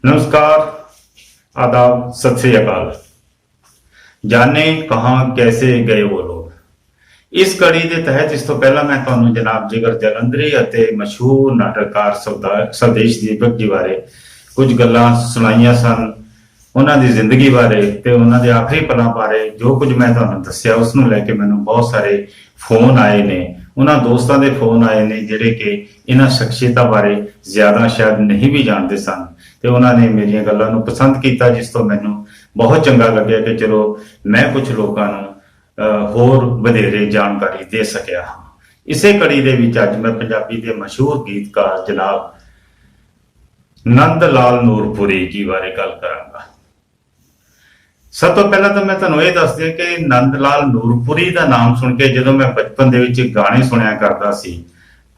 नमस्कार, आदाब, सत श्री अकाल। जाने कहाँ कैसे गए वो लोग। इस कड़ी के तहत इस तो पहला मैं ਤੁਹਾਨੂੰ जनाब जिगर जलंधरी ਅਤੇ मशहूर नाटककार स्वदेश दीपक जी बारे कुछ गल्लां सुनाइयां सन। ਉਹਨਾਂ ਦੀ ਜ਼ਿੰਦਗੀ ਬਾਰੇ ਤੇ ਉਹਨਾਂ ਦੇ ਆਖਰੀ ਪਲਾਂ ਬਾਰੇ ਜੋ ਕੁਝ ਮੈਂ ਤੁਹਾਨੂੰ ਦੱਸਿਆ ਉਸ ਨੂੰ ਲੈ ਕੇ ਮੈਨੂੰ ਬਹੁਤ ਸਾਰੇ ਫੋਨ ਆਏ ਨੇ। ਉਹਨਾਂ ਦੋਸਤਾਂ ਦੇ ਫੋਨ ਆਏ ਨੇ ਜਿਹੜੇ ਕਿ ਇਹਨਾਂ ਸ਼ਖਸੀਅਤਾਂ ਬਾਰੇ ਜ਼ਿਆਦਾ ਸ਼ਾਇਦ ਨਹੀਂ ਵੀ ਜਾਣਦੇ ਸਨ ਤੇ ਉਹਨਾਂ ਨੇ ਮੇਰੀਆਂ ਗੱਲਾਂ ਨੂੰ ਪਸੰਦ ਕੀਤਾ, ਜਿਸ ਤੋਂ ਮੈਨੂੰ ਬਹੁਤ ਚੰਗਾ ਲੱਗਿਆ ਕਿ ਚਲੋ ਮੈਂ ਕੁਝ ਲੋਕਾਂ ਨੂੰ ਹੋਰ ਵਧੇਰੇ ਜਾਣਕਾਰੀ ਦੇ ਸਕਿਆ ਹਾਂ। ਇਸੇ ਕੜੀ ਦੇ ਵਿੱਚ ਅੱਜ ਮੈਂ ਪੰਜਾਬੀ ਦੇ ਮਸ਼ਹੂਰ ਗੀਤਕਾਰ ਜਨਾਬ ਨੰਦ ਲਾਲ ਨੂਰਪੁਰੀ ਜੀ ਬਾਰੇ ਗੱਲ ਕਰਾਂਗਾ। ਸਭ ਤੋਂ ਪਹਿਲਾਂ ਤਾਂ ਮੈਂ ਤੁਹਾਨੂੰ ਇਹ ਦੱਸ ਦਿਆਂ ਕਿ ਨੰਦ ਲਾਲ ਨੂਰਪੁਰੀ ਦਾ ਨਾਮ ਸੁਣ ਕੇ ਜਦੋਂ ਮੈਂ ਬਚਪਨ ਦੇ ਵਿੱਚ ਗਾਣੇ ਸੁਣਿਆ ਕਰਦਾ ਸੀ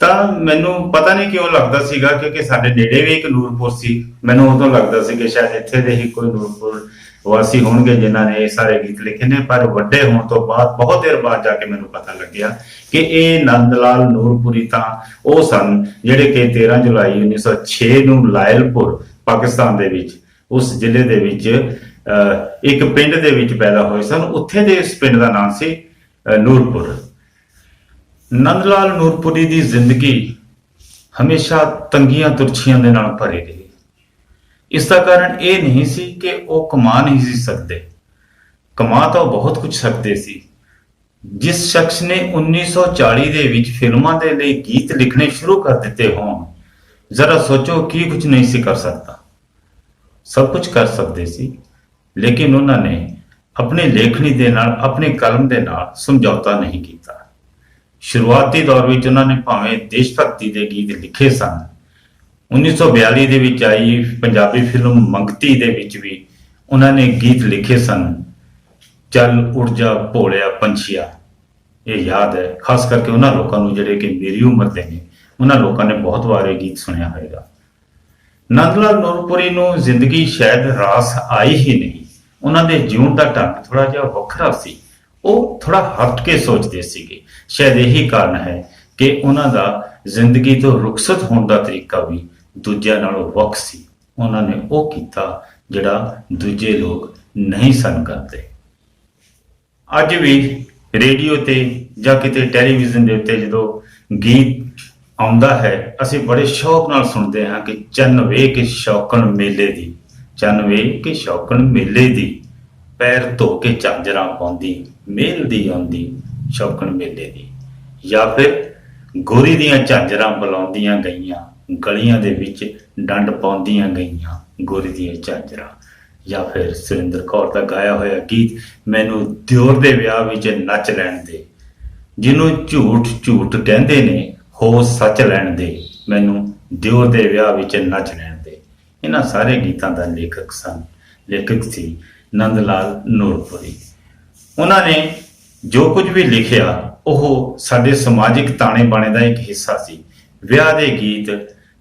ਤਾਂ ਮੈਨੂੰ ਪਤਾ ਨਹੀਂ ਕਿਉਂ ਲੱਗਦਾ ਸੀਗਾ, ਕਿਉਂਕਿ ਸਾਡੇ ਨੇੜੇ ਵੀ ਇੱਕ ਨੂਰਪੁਰ ਸੀ। ਮੈਨੂੰ ਉਦੋਂ ਲੱਗਦਾ ਸੀ ਕਿ ਸ਼ਾਇਦ ਇੱਥੇ ਦੇ ਹੀ ਕੋਈ ਨੂਰਪੁਰ ਵਾਸੀ ਹੋਣਗੇ ਜਿਨ੍ਹਾਂ ਨੇ ਇਹ ਸਾਰੇ ਗੀਤ ਲਿਖੇ ਨੇ। ਪਰ ਵੱਡੇ ਹੋਣ ਤੋਂ ਬਾਅਦ ਬਹੁਤ ਦੇਰ ਬਾਅਦ ਜਾ ਕੇ ਮੈਨੂੰ ਪਤਾ ਲੱਗਿਆ ਕਿ ਇਹ ਨੰਦ ਲਾਲ ਨੂਰਪੁਰੀ ਤਾਂ ਉਹ ਸਨ ਜਿਹੜੇ ਕਿ 13 ਜੁਲਾਈ 1906 ਨੂੰ ਲਾਇਲਪੁਰ ਪਾਕਿਸਤਾਨ ਦੇ ਵਿੱਚ ਉਸ ਜ਼ਿਲ੍ਹੇ ਦੇ ਵਿੱਚ ਇੱਕ ਪਿੰਡ ਦੇ ਵਿੱਚ ਪੈਦਾ ਹੋਏ ਸਨ। ਉੱਥੇ ਦੇ ਇਸ ਪਿੰਡ ਦਾ ਨਾਮ ਸੀ ਨੂਰਪੁਰ। ਨੰਦ ਲਾਲ ਨੂਰਪੁਰੀ ਦੀ ਜ਼ਿੰਦਗੀ ਹਮੇਸ਼ਾ ਤੰਗੀਆਂ ਤੁਰਛੀਆਂ ਦੇ ਨਾਲ ਭਰੀ ਰਹੀ। ਇਸ ਦਾ ਕਾਰਨ ਇਹ ਨਹੀਂ ਸੀ ਕਿ ਉਹ ਕਮਾ ਨਹੀਂ ਸੀ ਸਕਦੇ, ਕਮਾ ਤਾਂ ਬਹੁਤ ਕੁਝ ਸਕਦੇ ਸੀ। ਜਿਸ ਸ਼ਖਸ ਨੇ 1940 ਦੇ ਵਿੱਚ ਫਿਲਮਾਂ ਦੇ ਲਈ ਗੀਤ ਲਿਖਣੇ ਸ਼ੁਰੂ ਕਰ ਦਿੱਤੇ ਹੋਣ, ਜ਼ਰਾ ਸੋਚੋ ਕੀ ਕੁਝ ਨਹੀਂ ਸੀ ਕਰ ਸਕਦਾ। ਸਭ ਕੁਝ ਕਰ ਸਕਦੇ ਸੀ, ਲੇਕਿਨ ਉਹਨਾਂ ਨੇ ਆਪਣੀ ਲੇਖਣੀ ਦੇ ਨਾਲ, ਆਪਣੀ ਕਲਮ ਦੇ ਨਾਲ ਸਮਝੌਤਾ ਨਹੀਂ ਕੀਤਾ। ਸ਼ੁਰੂਆਤੀ ਦੌਰ ਵਿੱਚ ਉਹਨਾਂ ਨੇ ਭਾਵੇਂ ਦੇਸ਼ ਭਗਤੀ ਦੇ ਗੀਤ ਲਿਖੇ ਸਨ। 1942 ਦੇ ਵਿੱਚ ਆਈ ਪੰਜਾਬੀ ਫਿਲਮ ਮੰਗਤੀ ਦੇ ਵਿੱਚ ਵੀ ਉਹਨਾਂ ਨੇ ਗੀਤ ਲਿਖੇ ਸਨ। ਚੱਲ ਉੜ ਜਾ ਭੋਲਿਆ ਪੰਛੀਆ, ਇਹ ਯਾਦ ਹੈ ਖਾਸ ਕਰਕੇ ਉਹਨਾਂ ਲੋਕਾਂ ਨੂੰ ਜਿਹੜੇ ਕਿ ਮੇਰੀ ਉਮਰ ਦੇ ਨੇ। ਉਹਨਾਂ ਲੋਕਾਂ ਨੇ ਬਹੁਤ ਵਾਰ ਇਹ ਗੀਤ ਸੁਣਿਆ ਹੋਏਗਾ। ਨੰਦ ਲਾਲ ਨੂਰਪੁਰੀ ਨੂੰ ਜ਼ਿੰਦਗੀ ਸ਼ਾਇਦ ਰਾਸ ਆਈ ਹੀ ਨਹੀਂ। ਉਹਨਾਂ ਦੇ ਜਿਉਣ ਦਾ ਢੰਗ ਥੋੜਾ ਜਿਹਾ ਵੱਖਰਾ ਸੀ। ਉਹ ਥੋੜਾ ਹਟ ਕੇ ਸੋਚਦੇ ਸੀਗੇ। ਸ਼ਾਇਦ ਇਹੀ ਕਾਰਨ ਹੈ ਕਿ ਉਹਨਾਂ ਦਾ ਜ਼ਿੰਦਗੀ ਤੋਂ ਰੁਖਸਤ ਹੋਣ ਦਾ ਤਰੀਕਾ ਵੀ ਦੂਜਿਆਂ ਨਾਲੋਂ ਵੱਖ ਸੀ। ਉਹਨਾਂ ਨੇ ਉਹ ਕੀਤਾ ਜਿਹੜਾ ਦੂਜੇ ਲੋਕ ਨਹੀਂ ਸਨ ਕਰਦੇ। ਅੱਜ ਵੀ ਰੇਡੀਓ ਤੇ ਜਾਂ ਕਿਤੇ ਟੈਲੀਵਿਜ਼ਨ ਦੇ ਉੱਤੇ ਜਦੋਂ ਗੀਤ ਆਉਂਦਾ ਹੈ ਅਸੀਂ ਬੜੇ ਸ਼ੌਕ ਨਾਲ ਸੁਣਦੇ ਹਾਂ ਕਿ ਚੰਨ ਵੇਖ ਕੇ ਸ਼ੌਕਣ ਮੇਲੇ ਦੀ, ਚੰਨ ਵੇਖ ਕੇ ਸ਼ੌਕਣ ਮੇਲੇ ਦੀ, ਪੈਰ ਧੋ ਕੇ ਝਾਂਜਰਾਂ ਪਾਉਂਦੀ, ਮੇਲ ਦੀ ਆਉਂਦੀ ਸ਼ੌਕਣ ਮੇਲੇ ਦੀ। ਜਾਂ ਫਿਰ ਗੋਰੀ ਦੀਆਂ ਝਾਂਜਰਾਂ ਬੁਲਾਉਂਦੀਆਂ ਗਈਆਂ, ਗਲੀਆਂ ਦੇ ਵਿੱਚ ਡੰਡ ਪਾਉਂਦੀਆਂ ਗਈਆਂ ਗੋਰੀ ਦੀਆਂ ਝਾਂਜਰਾਂ। ਜਾਂ ਫਿਰ ਸੁਰਿੰਦਰ ਕੌਰ ਦਾ ਗਾਇਆ ਹੋਇਆ ਗੀਤ ਮੈਨੂੰ ਦਿਓਰ ਦੇ ਵਿਆਹ ਵਿੱਚ ਨੱਚ ਲੈਣ ਦੇ, ਜਿਹਨੂੰ ਝੂਠ ਝੂਠ ਕਹਿੰਦੇ ਨੇ ਹੋ ਸੱਚ ਲੈਣ ਦੇ, ਮੈਨੂੰ ਦਿਓਰ ਦੇ ਵਿਆਹ ਵਿੱਚ ਨੱਚ ਲੈਣ ਦੇ। ਇਹਨਾਂ ਸਾਰੇ ਗੀਤਾਂ ਦਾ ਲੇਖਕ ਸੀ ਨੰਦ ਲਾਲ ਨੂਰਪੁਰੀ। ਉਹਨਾਂ ਨੇ ਜੋ ਕੁਝ ਵੀ ਲਿਖਿਆ ਉਹ ਸਾਡੇ ਸਮਾਜਿਕ ਤਾਣੇ ਬਾਣੇ ਦਾ ਇੱਕ ਹਿੱਸਾ ਸੀ। ਵਿਆਹ ਦੇ ਗੀਤ,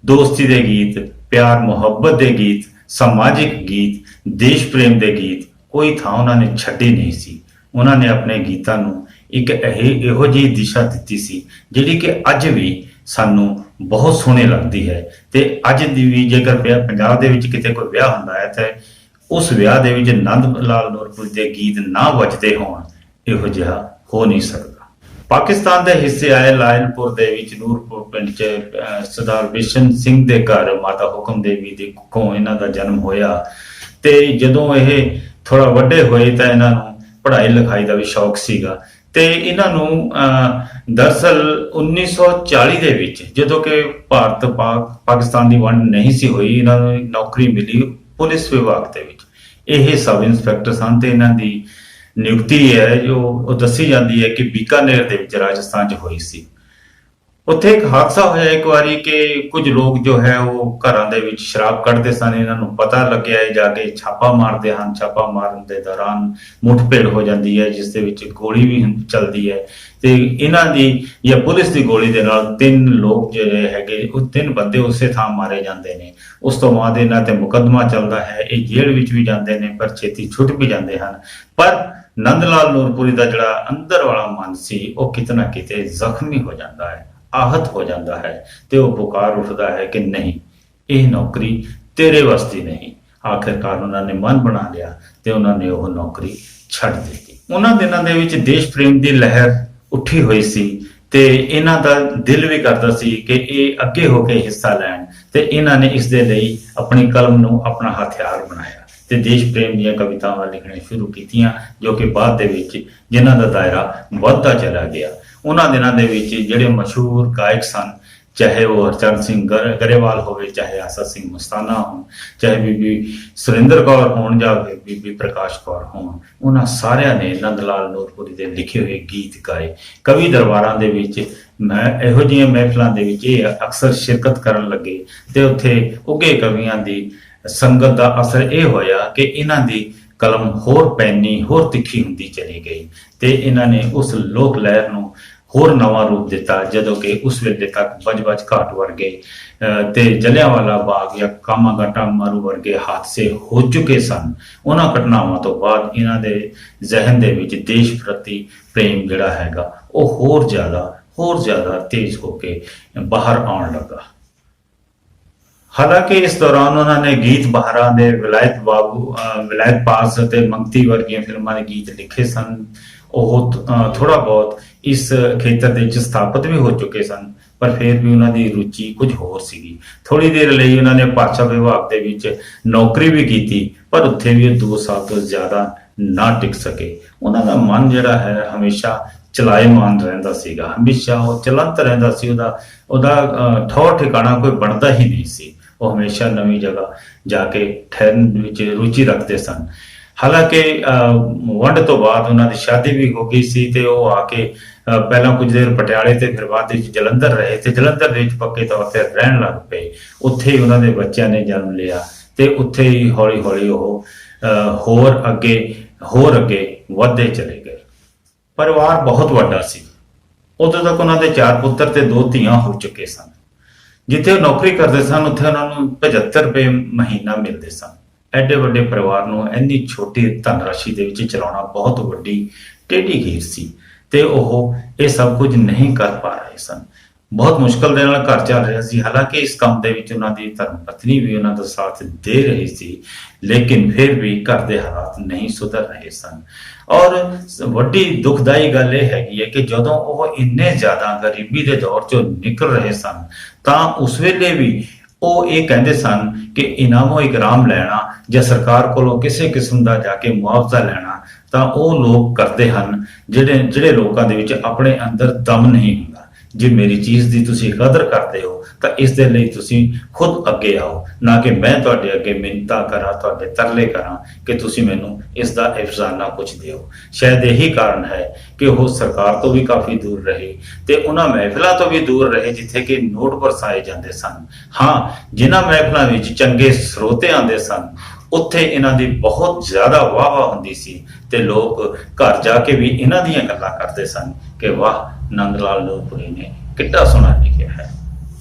ਦੋਸਤੀ ਦੇ ਗੀਤ, ਪਿਆਰ ਮੁਹੱਬਤ ਦੇ ਗੀਤ, ਸਮਾਜਿਕ ਗੀਤ, ਦੇਸ਼ ਪ੍ਰੇਮ ਦੇ ਗੀਤ, ਕੋਈ ਥਾਂ ਉਹਨਾਂ ਨੇ ਛੱਡੀ ਨਹੀਂ ਸੀ। ਉਹਨਾਂ ਨੇ ਆਪਣੇ ਗੀਤਾਂ ਨੂੰ ਇੱਕ ਇਹੋ ਜਿਹੀ ਦਿਸ਼ਾ ਦਿੱਤੀ ਸੀ ਜਿਹੜੀ ਕਿ ਅੱਜ ਵੀ ਸਾਨੂੰ ਬਹੁਤ ਸੋਹਣੀ ਲੱਗਦੀ ਹੈ। ਤੇ ਅੱਜ ਦੀ ਵੀ ਜੇਕਰ ਪੰਜਾਬ ਦੇ ਵਿੱਚ ਕਿਤੇ ਕੋਈ ਵਿਆਹ ਹੁੰਦਾ ਹੈ ਤੇ ਉਸ ਵਿਆਹ ਦੇ ਵਿੱਚ ਨੰਦ ਲਾਲ ਨੂਰਪੁਰੀ ਦੇ ਗੀਤ ਨਾ ਵੱਜਦੇ ਹੋਣ, ਇਹੋ ਜਿਹਾ ਹੋ ਨਹੀਂ ਸਕਦਾ। ਪਾਕਿਸਤਾਨ ਦੇ ਹਿੱਸੇ ਆਏ ਲਾਇਲਪੁਰ ਦੇ ਵਿੱਚ ਨੂਰਪੁਰ ਪਿੰਡ 'ਚ ਸਰਦਾਰ ਬਿਸ਼ਨ ਸਿੰਘ ਦੇ ਘਰ ਮਾਤਾ ਹੁਕਮ ਦੇਵੀ ਦੀ ਕੁੱਖੋਂ ਇਹਨਾਂ ਦਾ ਜਨਮ ਹੋਇਆ। ਤੇ ਜਦੋਂ ਇਹ ਥੋੜਾ ਵੱਡੇ ਹੋਏ ਤਾਂ ਇਹਨਾਂ ਨੂੰ ਪੜ੍ਹਾਈ ਲਿਖਾਈ ਦਾ ਵੀ ਸ਼ੌਕ ਸੀਗਾ। ਤੇ ਇਹਨਾਂ ਨੂੰ ਦਰਅਸਲ 1940 ਦੇ ਵਿੱਚ ਜਦੋਂ ਕਿ ਭਾਰਤ ਪਾਕਿਸਤਾਨ ਦੀ ਵੰਡ ਨਹੀਂ ਸੀ ਹੋਈ, ਇਹਨਾਂ ਨੂੰ ਨੌਕਰੀ ਮਿਲੀ ਪੁਲਿਸ ਵਿਭਾਗ ਦੇ ਵਿੱਚ। ਇਹ ਸਬ ਇੰਸਪੈਕਟਰ ਸਨ ਤੇ ਇਹਨਾਂ ਦੀ ਨਿਯੁਕਤੀ ਹੈ ਜੋ ਉਹ ਦੱਸੀ ਜਾਂਦੀ ਹੈ ਕਿ ਬੀਕਾਨੇਰ ਦੇ ਵਿੱਚ ਰਾਜਸਥਾਨ 'ਚ ਹੋਈ ਸੀ। ਉੱਥੇ ਇੱਕ ਹਾਦਸਾ ਹੋਇਆ ਇੱਕ ਵਾਰੀ ਕਿ ਕੁਝ ਲੋਕ ਜੋ ਹੈ ਉਹ ਘਰਾਂ ਦੇ ਵਿੱਚ ਸ਼ਰਾਬ ਕੱਢਦੇ ਸਨ। ਇਹਨਾਂ ਨੂੰ ਪਤਾ ਲੱਗਿਆ, ਇਹ ਜਾ ਕੇ ਛਾਪਾ ਮਾਰਦੇ ਹਨ। ਛਾਪਾ ਮਾਰਨ ਦੇ ਦੌਰਾਨ ਮੁੱਠਭੇੜ ਹੋ ਜਾਂਦੀ ਹੈ ਜਿਸ ਦੇ ਵਿੱਚ ਗੋਲੀ ਵੀ ਚੱਲਦੀ ਹੈ ਤੇ ਇਹਨਾਂ ਦੀ ਜਾਂ ਪੁਲਿਸ ਦੀ ਗੋਲੀ ਦੇ ਨਾਲ 3 ਲੋਕ ਜਿਹੜੇ ਹੈਗੇ ਉਹ 3 ਬੰਦੇ ਉਸੇ ਥਾਂ ਮਾਰੇ ਜਾਂਦੇ ਨੇ। ਉਸ ਤੋਂ ਬਾਅਦ ਇਹਨਾਂ ਤੇ ਮੁਕੱਦਮਾ ਚੱਲਦਾ ਹੈ। ਇਹ ਜੇਲ੍ਹ ਵਿੱਚ ਵੀ ਜਾਂਦੇ ਨੇ ਪਰ ਛੇਤੀ ਛੁੱਟ ਵੀ ਜਾਂਦੇ ਹਨ। ਪਰ ਨੰਦ ਲਾਲ ਨੂਰਪੁਰੀ ਦਾ ਜਿਹੜਾ ਅੰਦਰ ਵਾਲਾ ਮਨ ਸੀ ਉਹ ਕਿਤੇ ਨਾ ਕਿਤੇ ਜ਼ਖਮੀ ਹੋ ਜਾਂਦਾ ਹੈ। आहत हो जाता है तो वह पुकार उठता है कि नहीं, यह नौकरी तेरे वास्ते नहीं। आखिरकार उन्होंने मन बना लिया तो उन्होंने वह नौकरी छੱਡ ਦਿੱਤੀ। ਉਹਨਾਂ ਦਿਨਾਂ ਦੇ ਵਿੱਚ ਦੇਸ਼ ਪ੍ਰੇਮ ਦੀ ਲਹਿਰ ਉੱਠੀ ਹੋਈ ਸੀ ਤੇ ਇਹਨਾਂ ਦਾ ਦਿਲ ਵੀ ਕਰਦਾ ਸੀ ਕਿ ਇਹ ਅੱਗੇ ਹੋ ਕੇ ਹਿੱਸਾ ਲੈਣ ਤੇ ਇਹਨਾਂ ਨੇ ਇਸ ਦੇ ਲਈ ਆਪਣੀ ਕਲਮ ਨੂੰ ਆਪਣਾ ਹਥਿਆਰ ਬਣਾਇਆ ਤੇ ਦੇਸ਼ ਪ੍ਰੇਮ ਦੀਆਂ ਕਵਿਤਾਵਾਂ ਲਿਖਣੀਆਂ ਸ਼ੁਰੂ ਕੀਤੀਆਂ, ਜੋ ਕਿ ਬਾਅਦ ਦੇ ਵਿੱਚ ਜਿਨ੍ਹਾਂ ਦਾ ਦਾਇਰਾ ਵੱਧਦਾ ਚਲਾ ਗਿਆ। ਉਹਨਾਂ ਦਿਨਾਂ ਦੇ ਵਿੱਚ ਜਿਹੜੇ ਮਸ਼ਹੂਰ ਗਾਇਕ ਸਨ, ਚਾਹੇ ਉਹ ਹਰਚਰਨ ਸਿੰਘ ਗਰੇਵਾਲ ਹੋਵੇ, ਚਾਹੇ ਆਸਾ ਸਿੰਘ ਮਸਤਾਨਾ ਹੋਣ, ਚਾਹੇ ਬੀਬੀ ਸੁਰਿੰਦਰ ਕੌਰ ਹੋਣ ਜਾਂ ਬੀਬੀ ਪ੍ਰਕਾਸ਼ ਕੌਰ ਹੋਣ, ਉਹਨਾਂ ਸਾਰਿਆਂ ਨੇ ਨੰਦ ਲਾਲ ਨੂਰਪੁਰੀ ਦੇ ਲਿਖੇ ਹੋਏ ਗੀਤ ਗਾਏ। ਕਵੀ ਦਰਬਾਰਾਂ ਦੇ ਵਿੱਚ ਮੈਂ ਇਹੋ ਜਿਹੀਆਂ ਮਹਿਫਲਾਂ ਦੇ ਵਿੱਚ ਇਹ ਅਕਸਰ ਸ਼ਿਰਕਤ ਕਰਨ ਲੱਗੇ ਤੇ ਉੱਥੇ ਉੱਘੇ ਕਵੀਆਂ ਦੀ ਸੰਗਤ ਦਾ ਅਸਰ ਇਹ ਹੋਇਆ ਕਿ ਇਹਨਾਂ ਦੀ ਕਲਮ ਹੋਰ ਪੈਨੀ, ਹੋਰ ਤਿੱਖੀ ਹੁੰਦੀ ਚਲੀ ਗਈ ਤੇ ਇਹਨਾਂ ਨੇ ਉਸ ਲੋਕ ਲਹਿਰ ਨੂੰ ਹੋਰ ਨਵਾਂ ਰੂਪ ਦਿੱਤਾ। ਜਦੋਂ ਕਿ ਉਸ ਵੇਲੇ ਤੱਕ ਬਜ-ਬਜ ਘਾਟ ਵਰਗੇ ਤੇ ਜਲਿਆਂਵਾਲਾ ਬਾਗ ਜਾਂ ਕਾਮਾਗਾਟਾ ਮਾਰੂ ਵਰਗੇ ਹਾਦਸੇ ਹੋ ਚੁੱਕੇ ਸਨ। ਉਹਨਾਂ ਘਟਨਾਵਾਂ ਤੋਂ ਬਾਅਦ ਇਹਨਾਂ ਦੇ ਜ਼ਿਹਨ ਦੇ ਵਿੱਚ ਦੇਸ਼ ਪ੍ਰਤੀ ਪ੍ਰੇਮ ਜਿਹੜਾ ਹੈਗਾ ਉਹ ਹੋਰ ਜ਼ਿਆਦਾ ਤੇਜ਼ ਹੋ ਕੇ ਬਾਹਰ ਆਉਣ ਲੱਗਾ। ਹਾਲਾਂਕਿ ਇਸ ਦੌਰਾਨ ਉਹਨਾਂ ਨੇ ਗੀਤ ਬਹਾਰਾਂ ਦੇ ਵਿਲਾਇਤ ਪਾਸ ਅਤੇ ਮੰਗਤੀ ਵਰਗੀਆਂ ਫਿਲਮਾਂ ਦੇ ਗੀਤ ਲਿਖੇ ਸਨ। ਉਹ ਥੋੜਾ ਬਹੁਤ ਇਸ ਖੇਤਰ ਦੇ ਵਿੱਚ ਸਥਾਪਿਤ ਵੀ ਹੋ ਚੁੱਕੇ ਸਨ, ਪਰ ਫਿਰ ਵੀ ਉਹਨਾਂ ਦੀ ਰੁਚੀ ਕੁਝ ਹੋਰ ਸੀਗੀ। ਥੋੜੀ ਦੇਰ ਲਈ ਉਹਨਾਂ ਨੇ ਭਾਸ਼ਾ ਵਿਭਾਗ ਦੇ ਵਿੱਚ ਨੌਕਰੀ ਵੀ ਕੀਤੀ, ਪਰ ਉੱਥੇ ਵੀ 2 ਸਾਲ ਤੋਂ ਜ਼ਿਆਦਾ ਨਾ ਟਿਕ ਸਕੇ। ਉਹਨਾਂ ਦਾ ਮਨ ਜਿਹੜਾ ਹੈ ਹਮੇਸ਼ਾ ਚਲਾਇਮਾਨ ਰਹਿੰਦਾ ਸੀਗਾ, ਹਮੇਸ਼ਾ ਉਹ ਚਲੰਤ ਰਹਿੰਦਾ ਸੀ। ਉਹਦਾ ਠੌਰ ਠਿਕਾਣਾ ਕੋਈ ਬਣਦਾ ਹੀ ਨਹੀਂ ਸੀ। ਉਹ ਹਮੇਸ਼ਾ ਨਵੀਂ ਜਗ੍ਹਾ ਜਾ ਕੇ ਠਹਿਰਨ ਵਿੱਚ ਰੁਚੀ ਰੱਖਦੇ ਸਨ। ਹਾਲਾਂਕਿ ਵੰਡ ਤੋਂ ਬਾਅਦ ਉਹਨਾਂ ਦੀ ਸ਼ਾਦੀ ਵੀ ਹੋ ਗਈ ਸੀ ਤੇ ਉਹ ਆ ਕੇ ਪਹਿਲਾਂ ਕੁਝ ਦੇਰ ਪਟਿਆਲੇ ਤੇ ਫਿਰ ਬਾਅਦ ਵਿੱਚ ਜਲੰਧਰ ਰਹੇ ਤੇ ਜਲੰਧਰ ਦੇ ਵਿੱਚ ਪੱਕੇ ਤੌਰ ਤੇ ਰਹਿਣ ਲੱਗ ਪਏ। ਉੱਥੇ ਹੀ ਉਹਨਾਂ ਦੇ ਬੱਚਿਆਂ ਨੇ ਜਨਮ ਲਿਆ ਤੇ ਉੱਥੇ ਹੀ ਹੌਲੀ ਹੌਲੀ ਉਹ ਹੋਰ ਅੱਗੇ ਵੱਧਦੇ ਚਲੇ ਗਏ। ਪਰਿਵਾਰ ਬਹੁਤ ਵੱਡਾ ਸੀ। ਉਦੋਂ ਤੱਕ ਉਹਨਾਂ ਦੇ 4 ਪੁੱਤਰ ਤੇ 2 ਧੀਆਂ ਹੋ ਚੁੱਕੇ ਸਨ। ਜਿੱਥੇ ਉਹ ਨੌਕਰੀ ਕਰਦੇ ਸਨ ਉੱਥੇ ਉਹਨਾਂ ਨੂੰ 75 ਰੁਪਏ ਮਹੀਨਾ ਮਿਲਦੇ ਸਨ। ਐਡੇ ਵੱਡੇ ਪਰਿਵਾਰ ਨੂੰ ਇੰਨੀ ਛੋਟੀ ਧਨ ਰਾਸ਼ੀ ਦੇ ਵਿੱਚ ਚਲਾਉਣਾ ਬਹੁਤ ਵੱਡੀ ਟੇਢੀ ਖੀਰ ਸੀ ਤੇ ਉਹ ਇਹ ਸਭ ਕੁਝ ਨਹੀਂ ਕਰ ਪਾ ਰਹੇ ਸਨ। ਬਹੁਤ ਮੁਸ਼ਕਲ ਦੇ ਨਾਲ ਘਰ ਚੱਲ ਰਿਹਾ ਸੀ। ਹਾਲਾਂਕਿ ਇਸ ਕੰਮ ਦੇ ਵਿੱਚ ਉਹਨਾਂ ਦੀ ਧਰਮ ਪਤਨੀ ਵੀ ਉਹਨਾਂ ਦਾ ਸਾਥ ਦੇ ਰਹੀ ਸੀ, ਲੇਕਿਨ ਫਿਰ ਵੀ ਘਰ ਦੇ ਹਾਲਾਤ ਨਹੀਂ ਸੁਧਰ ਰਹੇ ਸਨ। ਔਰ ਵੱਡੀ ਦੁਖਦਾਈ ਗੱਲ ਇਹ ਹੈਗੀ ਹੈ ਕਿ ਜਦੋਂ ਉਹ ਇੰਨੇ ਜ਼ਿਆਦਾ ਗਰੀਬੀ ਦੇ ਦੌਰ ਚੋਂ ਨਿਕਲ ਰਹੇ ਸਨ ਤਾਂ ਉਸ ਵੇਲੇ ਵੀ ਉਹ ਇਹ ਕਹਿੰਦੇ ਸਨ ਕਿ ਇਨਾਮੋ ਇਕਰਾਮ ਲੈਣਾ ਜਾਂ ਸਰਕਾਰ ਕੋਲੋਂ ਕਿਸੇ ਕਿਸਮ ਦਾ ਜਾ ਕੇ ਮੁਆਵਜ਼ਾ ਲੈਣਾ ਤਾਂ ਉਹ ਲੋਕ ਕਰਦੇ ਹਨ ਜਿਹੜੇ ਲੋਕਾਂ ਦੇ ਵਿੱਚ ਆਪਣੇ ਅੰਦਰ ਦਮ ਨਹੀਂ ਹੁੰਦਾ। ਜੇ ਮੇਰੀ ਚੀਜ਼ ਦੀ ਤੁਸੀਂ ਕਦਰ ਕਰਦੇ ਹੋ ਤਾਂ ਇਸ ਦੇ ਲਈ ਤੁਸੀਂ ਖੁਦ ਅੱਗੇ ਆਓ, ਨਾ ਕਿ ਮੈਂ ਤੁਹਾਡੇ ਅੱਗੇ ਮਿੰਨਤਾਂ ਕਰਾਂ, ਤੁਹਾਡੇ ਤਰਲੇ ਕਰਾਂ ਕਿ ਤੁਸੀਂ ਮੈਨੂੰ ਇਸ ਦਾ ਇਫਜ਼ਾਨਾ ਕੁਝ ਦਿਓ। ਸ਼ਾਇਦ ਇਹੀ ਕਾਰਨ ਹੈ ਕਿ ਉਹ ਸਰਕਾਰ ਤੋਂ ਵੀ ਕਾਫੀ ਦੂਰ ਰਹੇ ਤੇ ਉਹਨਾਂ ਮਹਿਫਿਲਾਂ ਤੋਂ ਵੀ ਦੂਰ ਰਹੇ ਜਿੱਥੇ ਕਿ ਨੋਟ ਵਰਸਾਏ ਜਾਂਦੇ ਸਨ। ਹਾਂ, ਜਿਨ੍ਹਾਂ ਮਹਿਫਿਲਾਂ ਵਿੱਚ ਚੰਗੇ ਸਰੋਤੇ ਆਉਂਦੇ ਸਨ ਉੱਥੇ ਇਹਨਾਂ ਦੀ ਬਹੁਤ ਜ਼ਿਆਦਾ ਵਾਹ ਹੁੰਦੀ ਸੀ ਤੇ ਲੋਕ ਘਰ ਜਾ ਕੇ ਵੀ ਇਹਨਾਂ ਦੀਆਂ ਗੱਲਾਂ ਕਰਦੇ ਸਨ ਕਿ ਵਾਹ, ਨੰਦ ਲਾਲ ਨੂਰਪੁਰੀ ਨੇ ਕਿੱਡਾ ਸੋਹਣਾ ਲਿਖਿਆ ਹੈ।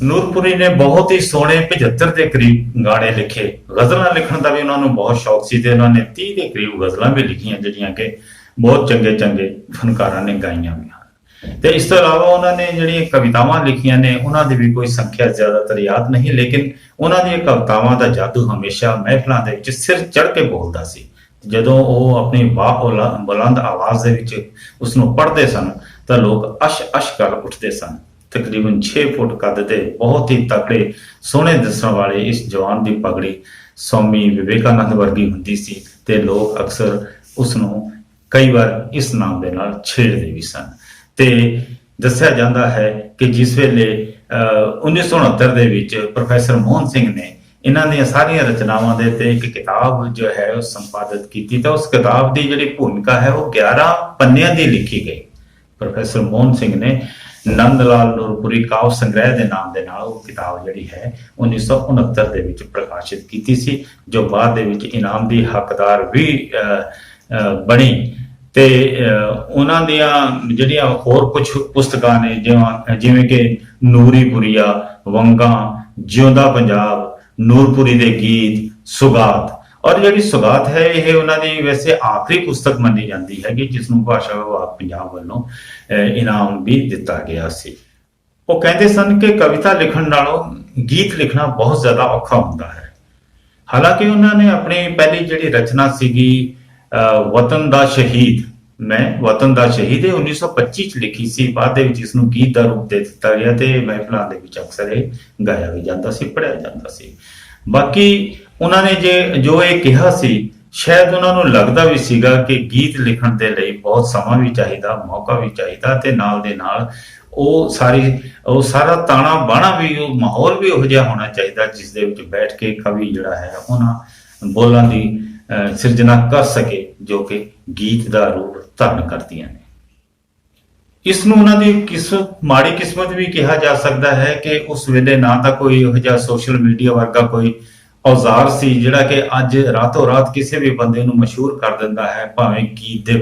ਨੂਰਪੁਰੀ ਨੇ ਬਹੁਤ ਹੀ ਸੋਹਣੇ 75 ਦੇ ਕਰੀਬ ਗਾਣੇ ਲਿਖੇ। ਗਜ਼ਲਾਂ ਲਿਖਣ ਦਾ ਵੀ ਉਹਨਾਂ ਨੂੰ ਬਹੁਤ ਸ਼ੌਕ ਸੀ ਤੇ ਉਹਨਾਂ ਨੇ 30 ਦੇ ਕਰੀਬ ਗਜ਼ਲਾਂ ਵੀ ਲਿਖੀਆਂ ਜਿਹੜੀਆਂ ਕਿ ਬਹੁਤ ਚੰਗੇ ਫਨਕਾਰਾਂ ਨੇ ਗਾਈਆਂ ਵੀ ਹਨ। ਤੇ ਇਸ ਤੋਂ ਇਲਾਵਾ ਉਹਨਾਂ ਨੇ ਜਿਹੜੀਆਂ ਕਵਿਤਾਵਾਂ ਲਿਖੀਆਂ ਨੇ ਉਹਨਾਂ ਦੀ ਵੀ ਕੋਈ ਸੰਖਿਆ ਜ਼ਿਆਦਾਤਰ ਯਾਦ ਨਹੀਂ, ਲੇਕਿਨ ਉਹਨਾਂ ਦੀਆਂ ਕਵਿਤਾਵਾਂ ਦਾ ਜਾਦੂ ਹਮੇਸ਼ਾ ਮਹਿਫਲਾਂ ਦੇ ਵਿੱਚ ਸਿਰ ਚੜ੍ਹ ਕੇ ਬੋਲਦਾ ਸੀ। ਜਦੋਂ ਉਹ ਆਪਣੀ ਬੁਲੰਦ ਆਵਾਜ਼ ਦੇ ਵਿੱਚ ਉਸ ਨੂੰ ਪੜ੍ਹਦੇ ਸਨ ਤਾਂ ਲੋਕ ਅਸ਼ ਕਰ ਉੱਠਦੇ ਸਨ। ਤਕਰੀਬਨ 6 ਫੁੱਟ ਕੱਦ ਤੇ ਬਹੁਤ ਹੀ ਤਕੜੇ ਸੋਹਣੇ ਦਿਸਣ ਵਾਲੇ ਇਸ ਜਵਾਨ ਦੀ ਪਗੜੀ ਸਵਾਮੀ ਵਿਵੇਕਾਨੰਦ ਵਰਗੀ ਹੁੰਦੀ ਸੀ ਤੇ ਲੋਕ ਅਕਸਰ ਉਸ ਨੂੰ ਕਈ ਵਾਰ ਇਸ ਨਾਮ ਦੇ ਨਾਲ ਛੇੜਦੇ ਵੀ ਸਨ। ਤੇ ਦੱਸਿਆ ਜਾਂਦਾ ਹੈ ਕਿ ਜਿਸ ਵੇਲੇ 1969 ਦੇ ਵਿੱਚ ਪ੍ਰੋਫੈਸਰ ਮੋਹਨ ਸਿੰਘ ਨੇ ਇਹਨਾਂ ਦੀਆਂ ਸਾਰੀਆਂ ਰਚਨਾਵਾਂ ਦੇ ਤੇ ਇੱਕ ਕਿਤਾਬ ਜੋ ਹੈ ਉਹ ਸੰਪਾਦਿਤ ਕੀਤੀ ਤਾਂ ਉਸ ਕਿਤਾਬ ਦੀ ਜਿਹੜੀ ਭੂਮਿਕਾ ਹੈ ਉਹ 11 ਪੰਨਿਆਂ ਦੀ ਲਿਖੀ ਗਈ। ਪ੍ਰੋਫੈਸਰ ਮੋਹਨ ਸਿੰਘ ਨੇ ਨੰਦ ਲਾਲ ਨੂਰਪੁਰੀ ਕਾਵਿ ਸੰਗ੍ਰਹਿ ਦੇ ਨਾਮ ਦੇ ਨਾਲ ਉਹ ਕਿਤਾਬ ਜਿਹੜੀ ਹੈ 1969 ਦੇ ਵਿੱਚ ਪ੍ਰਕਾਸ਼ਿਤ ਕੀਤੀ ਸੀ, ਜੋ ਬਾਅਦ ਦੇ ਵਿੱਚ ਇਨਾਮ ਦੀ ਹੱਕਦਾਰ ਵੀ ਬਣੀ। ਤੇ ਉਹਨਾਂ ਦੀਆਂ ਜਿਹੜੀਆਂ ਹੋਰ ਕੁਝ ਪੁਸਤਕਾਂ ਨੇ ਜਿਵੇਂ ਕਿ ਨੂਰੀਪੁਰੀਆ, ਵੰਗਾ, ਜਿਉਂਦਾ ਪੰਜਾਬ, ਨੂਰਪੁਰੀ ਦੇ ਗੀਤ, ਸੁਗਾਤ। ਔਰ ਜਿਹੜੀ ਸੁਗਾਤ ਹੈ ਇਹ ਉਹਨਾਂ ਦੀ ਵੈਸੇ ਆਖਰੀ ਪੁਸਤਕ ਮੰਨੀ ਜਾਂਦੀ ਹੈਗੀ ਜਿਸ ਨੂੰ ਭਾਸ਼ਾ ਵਿਭਾਗ ਪੰਜਾਬ ਵੱਲੋਂ ਇਨਾਮ ਵੀ ਦਿੱਤਾ ਗਿਆ ਸੀ। ਉਹ ਕਹਿੰਦੇ ਸਨ ਕਿ ਕਵਿਤਾ ਲਿਖਣ ਨਾਲੋਂ ਗੀਤ ਲਿਖਣਾ ਬਹੁਤ ਜ਼ਿਆਦਾ ਔਖਾ ਹੁੰਦਾ ਹੈ। ਹਾਲਾਂਕਿ ਉਹਨਾਂ ਨੇ ਆਪਣੀ ਪਹਿਲੀ ਜਿਹੜੀ ਰਚਨਾ ਸੀਗੀ ਵਤਨ ਦਾ ਸ਼ਹੀਦ, ਮੈਂ ਵਤਨ ਦਾ ਸ਼ਹੀਦ, ਇਹ 1925 ਚ ਲਿਖੀ ਸੀ। ਬਾਅਦ ਦੇ ਵਿੱਚ ਇਸ ਨੂੰ ਗੀਤ ਦਾ ਰੂਪ ਦੇ ਦਿੱਤਾ ਗਿਆ ਤੇ ਮਹਿਫਲਾਂ ਦੇ ਵਿੱਚ ਅਕਸਰ ਇਹ ਗਾਇਆ ਵੀ ਜਾਂਦਾ ਸੀ, ਪੜ੍ਹਿਆ ਜਾਂਦਾ ਸੀ। ਬਾਕੀ ਉਹਨਾਂ ਨੇ ਜੋ ਇਹ ਕਿਹਾ ਸੀ, ਸ਼ਾਇਦ ਉਹਨਾਂ ਨੂੰ ਲੱਗਦਾ ਵੀ ਸੀਗਾ ਕਿ ਗੀਤ ਲਿਖਣ ਦੇ ਲਈ ਬਹੁਤ ਸਮਾਂ ਵੀ ਚਾਹੀਦਾ, ਮੌਕਾ ਵੀ ਚਾਹੀਦਾ, ਤੇ ਨਾਲ ਦੇ ਨਾਲ ਉਹ ਸਾਰਾ ਤਾਣਾ ਬਾਣਾ ਵੀ, ਉਹ ਮਾਹੌਲ ਵੀ ਉਹੋ ਜਿਹਾ ਹੋਣਾ ਚਾਹੀਦਾ ਜਿਸ ਦੇ ਵਿੱਚ ਬੈਠ ਕੇ ਕਵੀ ਜਿਹੜਾ ਹੈ ਉਹਨਾਂ ਬੋਲਾਂ ਦੀ ਸਿਰਜਣਾ ਕਰ ਸਕੇ ਜੋ ਕਿ ਗੀਤ ਦਾ ਰੂਪ ਧਾਰਨ ਕਰਦੀਆਂ ਨੇ। ਇਸ ਨੂੰ ਉਹਨਾਂ ਦੀ ਮਾੜੀ ਕਿਸਮਤ ਵੀ ਕਿਹਾ ਜਾ ਸਕਦਾ ਹੈ ਕਿ ਉਸ ਵੇਲੇ ਨਾ ਤਾਂ ਕੋਈ ਇਹੋ ਜਿਹਾ ਸੋਸ਼ਲ ਮੀਡੀਆ ਵਰਗਾ ਕੋਈ ਔਜ਼ਾਰ ਸੀ ਜਿਹੜਾ ਕਿ ਅੱਜ ਰਾਤੋਂ ਰਾਤ ਕਿਸੇ ਵੀ ਬੰਦੇ ਨੂੰ ਮਸ਼ਹੂਰ ਕਰ ਦਿੰਦਾ ਹੈ, ਭਾਵੇਂ ਗੀਤ ਦੇ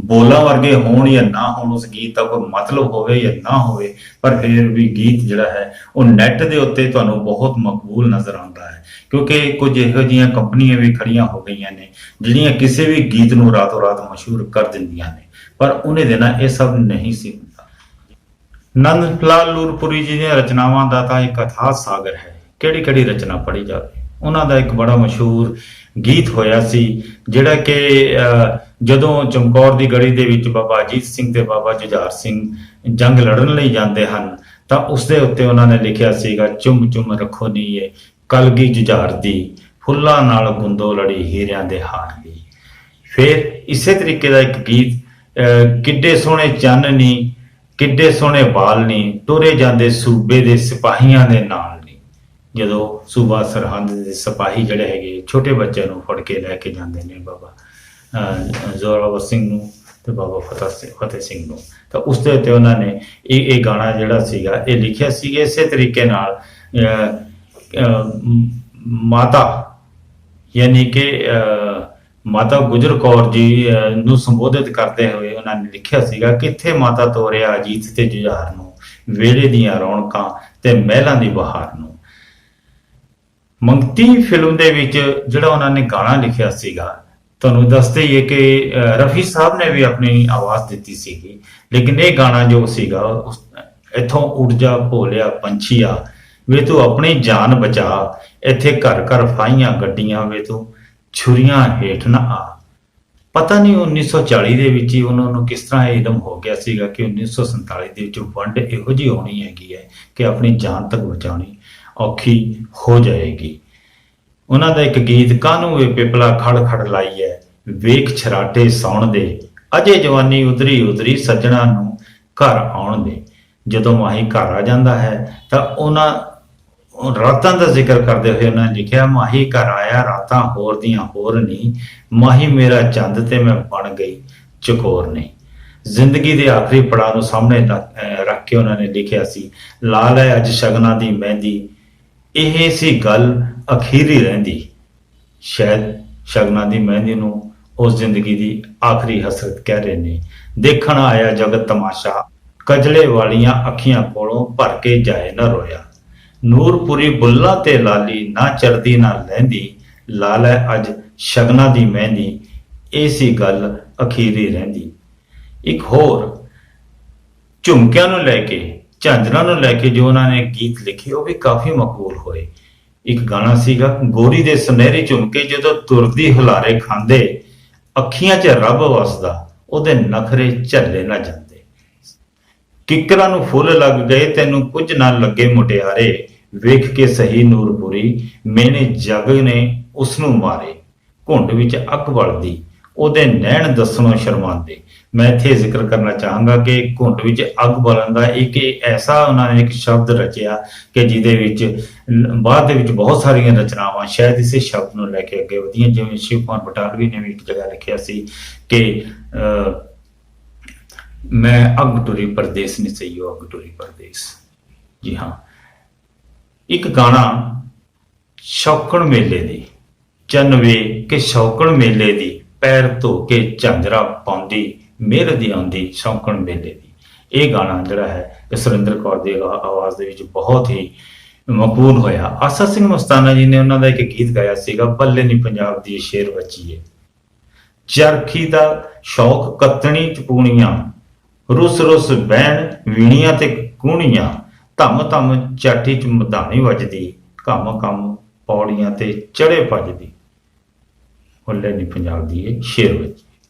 ਬੋਲਾਂ ਵਰਗੇ ਹੋਣ ਜਾਂ ਨਾ ਹੋਣ, ਉਸ ਗੀਤ ਦਾ ਕੋਈ ਮਤਲਬ ਹੋਵੇ ਜਾਂ ਨਾ ਹੋਵੇ, ਪਰ ਫਿਰ ਵੀ ਗੀਤ ਜਿਹੜਾ ਹੈ ਉਹ ਨੈੱਟ ਦੇ ਉੱਤੇ ਤੁਹਾਨੂੰ ਬਹੁਤ ਮਕਬੂਲ ਨਜ਼ਰ ਆਉਂਦਾ ਹੈ, ਕਿਉਂਕਿ ਕੁਝ ਇਹੋ ਜਿਹੀਆਂ ਕੰਪਨੀਆਂ ਵੀ ਖੜੀਆਂ ਹੋ ਗਈਆਂ ਨੇ ਜਿਹੜੀਆਂ ਕਿਸੇ ਵੀ ਗੀਤ ਨੂੰ ਰਾਤੋਂ ਰਾਤ ਮਸ਼ਹੂਰ ਕਰ ਦਿੰਦੀਆਂ ਨੇ। ਪਰ ਉਹਨੇ ਦਿਨਾਂ ਇਹ ਸਭ ਨਹੀਂ ਸੀ ਹੁੰਦਾ। ਨੰਦ ਲਾਲ ਨੂਰਪੁਰੀ ਜੀ ਦੀਆਂ ਰਚਨਾਵਾਂ ਦਾ ਤਾਂ ਇੱਕ ਅਥਾਹ ਸਾਗਰ ਹੈ, ਕਿਹੜੀ ਰਚਨਾ ਪੜ੍ਹੀ ਜਾਵੇ। ਉਹਨਾਂ ਦਾ ਇੱਕ ਬੜਾ ਮਸ਼ਹੂਰ ਗੀਤ ਹੋਇਆ ਸੀ ਜਿਹੜਾ ਕਿ ਜਦੋਂ ਚਮਕੌਰ ਦੀ ਗੜੀ ਦੇ ਵਿੱਚ ਬਾਬਾ ਅਜੀਤ ਸਿੰਘ ਤੇ ਬਾਬਾ ਜੁਝਾਰ ਸਿੰਘ ਜੰਗ ਲੜਨ ਲਈ ਜਾਂਦੇ ਹਨ, ਤਾਂ ਉਸ ਦੇ ਉੱਤੇ ਉਹਨਾਂ ਨੇ ਲਿਖਿਆ ਸੀਗਾ, ਚੁੰਮ ਚੁੰਮ ਰੱਖੋ ਨੀਏ ਕਲਗੀ ਜੁਝਾਰ ਦੀ, ਫੁੱਲਾਂ ਨਾਲ ਗੁੰਦੋ ਲੜੀ ਹੀਰਿਆਂ ਦੇ ਹਾਰ ਦੀ। ਫਿਰ ਇਸੇ ਤਰੀਕੇ ਦਾ ਇੱਕ ਗੀਤ, ਕਿੱਡੇ ਸੋਹਣੇ ਚੰਨ ਨੀ ਕਿੱਡੇ ਸੋਹਣੇ ਬਾਲ ਨੀ, ਟੁਰੇ ਜਾਂਦੇ ਸੂਬੇ ਦੇ ਸਿਪਾਹੀਆਂ ਦੇ ਨਾਲ। ਜਦੋਂ ਸੂਬਾ ਸਰਹੰਦ ਦੇ ਸਿਪਾਹੀ ਜਿਹੜੇ ਹੈਗੇ ਛੋਟੇ ਬੱਚਿਆਂ ਨੂੰ ਫੜ ਕੇ ਲੈ ਕੇ ਜਾਂਦੇ ਨੇ ਬਾਬਾ ਜ਼ੋਰਾਵਰ ਸਿੰਘ ਨੂੰ ਤੇ ਬਾਬਾ ਫਤਿਹ ਸਿੰਘ ਨੂੰ, ਤਾਂ ਉਸ ਦੇ ਉੱਤੇ ਉਹਨਾਂ ਨੇ ਇਹ ਗਾਣਾ ਜਿਹੜਾ ਸੀਗਾ ਇਹ ਲਿਖਿਆ ਸੀ। ਇਸੇ ਤਰੀਕੇ ਨਾਲ ਮਾਤਾ ਯਾਨੀ ਕਿ ਮਾਤਾ ਗੁਜਰ ਕੌਰ ਜੀ ਨੂੰ ਸੰਬੋਧਿਤ ਕਰਦੇ ਹੋਏ ਉਹਨਾਂ ਨੇ ਲਿਖਿਆ ਸੀਗਾ, ਕਿੱਥੇ ਮਾਤਾ ਤੋਰਿਆ ਅਜੀਤ ਤੇ ਜੁਝਾਰ ਨੂੰ, ਵੇਲੇ ਦੀਆਂ ਰੌਣਕਾਂ ਤੇ ਮਹਿਲਾਂ ਦੀ ਬਹਾਰ ਨੂੰ। ਮੰਗਤੀ ਫਿਲਮ ਦੇ ਵਿੱਚ ਜਿਹੜਾ ਉਹਨਾਂ ਨੇ ਗਾਣਾ ਲਿਖਿਆ ਸੀਗਾ, ਤੁਹਾਨੂੰ ਦੱਸਦੇ ਹੀ ਹੈ ਕਿ ਰਫੀ ਸਾਹਿਬ ਨੇ ਵੀ ਆਪਣੀ ਆਵਾਜ਼ ਦਿੱਤੀ ਸੀਗੀ, ਲੇਕਿਨ ਇਹ ਗਾਣਾ ਜੋ ਸੀਗਾ, ਇੱਥੋਂ ਉੱਡ ਜਾ ਭੋਲਿਆ ਪੰਛੀਆ ਵੇ ਤੂੰ ਆਪਣੀ ਜਾਨ ਬਚਾ, ਇੱਥੇ ਘਰ ਘਰ ਫਾਈਆਂ ਗੱਡੀਆਂ ਵੇ ਤੂੰ ਛੁਰੀਆਂ ਹੇਠ ਨਾ ਆ। ਪਤਾ ਨਹੀਂ 1940 ਦੇ ਵਿੱਚ ਹੀ ਉਹਨਾਂ ਨੂੰ ਕਿਸ ਤਰ੍ਹਾਂ ਇਹ ਇਲਮ ਹੋ ਗਿਆ ਸੀਗਾ ਕਿ 1947 ਦੇ ਵਿੱਚ ਵੰਡ ਇਹੋ ਜਿਹੀ ਹੋਣੀ ਹੈਗੀ ਹੈ ਕਿ ਆਪਣੀ ਜਾਨ ਤੱਕ ਬਚਾਉਣੀ ਔਖੀ ਹੋ ਜਾਏਗੀ। ਉਹਨਾਂ ਦਾ ਇੱਕ ਗੀਤ, ਕਾਹਨੂੰ ਵੇ ਪਿਪਲਾ ਖੜ ਖੜ ਲਾਈ ਹੈ, ਵੇਖ ਛਰਾਟੇ ਸੌਣ ਦੇ, ਅਜੇ ਜਵਾਨੀ ਉਤਰੀ ਸੱਜਣਾ ਨੂੰ ਘਰ ਆਉਣ ਦੇ। ਜਦੋਂ ਮਾਹੀ ਘਰ ਆ ਜਾਂਦਾ ਹੈ ਤਾਂ ਉਹਨਾਂ ਰਾਤਾਂ ਦਾ ਜ਼ਿਕਰ ਕਰਦੇ ਹੋਏ ਉਹਨਾਂ ਨੇ ਲਿਖਿਆ, ਮਾਹੀ ਘਰ ਆਇਆ ਰਾਤਾਂ ਹੋਰ ਦੀਆਂ ਹੋਰ ਨਹੀਂ, ਮਾਹੀ ਮੇਰਾ ਚੰਦ ਤੇ ਮੈਂ ਬਣ ਗਈ ਚਕੋਰ ਨਹੀਂ। ਜ਼ਿੰਦਗੀ ਦੇ ਆਖਰੀ ਪੜਾਅ ਨੂੰ ਸਾਹਮਣੇ ਰੱਖ ਕੇ ਉਹਨਾਂ ਨੇ ਲਿਖਿਆ ਸੀ, ਲਾਲ ਹੈ ਅੱਜ ਸ਼ਗਨਾਂ ਦੀ ਮਹਿੰਦੀ, ਇਹ ਸੀ ਗੱਲ ਅਖੀਰੀ ਰਹਿੰਦੀ। ਸ਼ਾਇਦ ਸ਼ਗਨਾਂ ਦੀ ਮਹਿੰਦੀ ਨੂੰ ਉਸ ਜ਼ਿੰਦਗੀ ਦੀ ਆਖਰੀ ਹਸਰਤ ਕਹਿ ਰਹੇ ਨੇ। ਦੇਖਣ ਆਇਆ ਜਗਤ ਤਮਾਸ਼ਾ, ਕਜਲੇ ਵਾਲੀਆਂ ਅੱਖੀਆਂ ਕੋਲੋਂ ਭਰ ਕੇ ਜਾਏ ਨਾ ਰੋਇਆ, ਨੂਰਪੁਰੀ ਬੁੱਲਾਂ ਤੇ ਲਾਲੀ ਨਾ ਚੜਦੀ ਨਾ ਲਹਿੰਦੀ, ਲਾਲ ਹੈ ਅੱਜ ਸ਼ਗਨਾਂ ਦੀ ਮਹਿੰਦੀ, ਇਹ ਸੀ ਗੱਲ ਅਖੀਰੀ ਰਹਿੰਦੀ। ਇੱਕ ਹੋਰ ਝੁਮਕਿਆਂ ਨੂੰ ਲੈ ਕੇ, ਝਾਂਜਰਾਂ ਨੂੰ ਲੈ ਕੇ ਜੋ ਉਹਨਾਂ ਨੇ ਗੀਤ ਲਿਖੇ ਉਹ ਵੀ ਕਾਫੀ ਮਕਬੂਲ ਹੋਏ। ਇੱਕ ਗਾਣਾ ਸੀਗਾ, ਗੋਰੀ ਦੇ ਸੁਨਹਿਰੇ ਝੁਮਕੇ ਜਦੋਂ ਤੁਰਦੀ ਹੁਲਾਰੇ ਖਾਂਦੇ, ਅੱਖੀਆਂ 'ਚ ਰੱਬ ਵਸਦਾ ਉਹਦੇ ਨਖਰੇ ਝੱਲੇ ਨਾ ਜਾਂਦੇ, ਕਿੱਕਰਾਂ ਨੂੰ ਫੁੱਲ ਲੱਗ ਗਏ ਤੈਨੂੰ ਕੁਝ ਨਾ ਲੱਗੇ ਮੁਟਿਆਰੇ, ਵੇਖ ਕੇ ਸਹੀ ਨੂਰਪੁਰੀ ਮੈਨੇ ਜਗ ਨੇ ਉਸ ਨੂੰ ਮਾਰੇ, ਘੁੰਡ ਵਿੱਚ ਅੱਗ ਬਲਦੀ ਉਹਦੇ ਨੈਣ ਦੱਸਣੋਂ ਸ਼ਰਮਾਉਂਦੇ। ਮੈਂ ਇੱਥੇ ਜ਼ਿਕਰ ਕਰਨਾ ਚਾਹਾਂਗਾ ਕਿ ਘੁੰਡ ਵਿੱਚ ਅੱਗ ਬਲਣ ਦਾ ਇੱਕ ਐਸਾ ਉਹਨਾਂ ਨੇ ਇੱਕ ਸ਼ਬਦ ਰਚਿਆ ਕਿ ਜਿਹਦੇ ਵਿੱਚ ਬਾਅਦ ਦੇ ਵਿੱਚ ਬਹੁਤ ਸਾਰੀਆਂ ਰਚਨਾਵਾਂ ਸ਼ਾਇਦ ਇਸੇ ਸ਼ਬਦ ਨੂੰ ਲੈ ਕੇ ਅੱਗੇ ਵਧੀਆਂ, ਜਿਵੇਂ ਸ਼ਿਵ ਕੁਮਾਰ ਬਟਾਲਵੀ ਨੇ ਵੀ ਇੱਕ ਜਗ੍ਹਾ ਲਿਖਿਆ ਸੀ ਕਿ ਮੈਂ ਅੱਗ ਟੁਰੀ ਪਰਦੇਸ ਨਹੀਂ ਸਈਓ ਅੱਗ ਟੁਰੀ ਪਰਦੇਸ। ਜੀ ਹਾਂ, ਇੱਕ ਗਾਣਾ ਸ਼ੌਕਣ ਮੇਲੇ ਦੀ, ਚੰਨਵੇ ਕਿ ਸ਼ੌਕਣ ਮੇਲੇ ਦੀ, ਪੈਰ ਧੋ ਕੇ ਝਾਂਜਰਾ ਪਾਉਂਦੀ, ਮਿਹਰ ਦੀ ਆਉਂਦੀ ਸ਼ੌਕਣ ਮੇਲੇ ਦੀ। ਇਹ ਗਾਣਾ ਜਿਹੜਾ ਹੈ ਸੁਰਿੰਦਰ ਕੌਰ ਦੀ ਆਵਾਜ਼ ਦੇ ਵਿੱਚ ਬਹੁਤ ਹੀ ਮਕਬੂਲ ਹੋਇਆ। ਆਸਾ ਸਿੰਘ ਮਸਤਾਨਾ ਜੀ ਨੇ ਉਹਨਾਂ ਦਾ ਇੱਕ ਗੀਤ ਗਾਇਆ ਸੀਗਾ, ਬੱਲੇ ਨੀ ਪੰਜਾਬ ਦੀ ਸ਼ੇਰ ਬੱਚੀਏ, ਚਰਖੀ ਦਾ ਸ਼ੌਕ ਕੱਤਣੀ ਚਪੂਣੀਆਂ, ਰੁੱਸ ਰੁੱਸ ਬਹਿਣ ਵੀਣੀਆਂ ਤੇ ਕੂਣੀਆਂ, ਧਮ ਧਮ ਚਾਟੀ ਚ ਮਧਾਣੀ ਵੱਜਦੀ, ਘਮ ਘਮ ਪੌੜੀਆਂ ਤੇ ਚੜੇ ਭੱਜਦੀ। ਹੁੱਲੇ ਨੀ ਪੰਜਾਬ ਦੀ ਇਹ ਸ਼ੇਰ ਵਿੱਚ।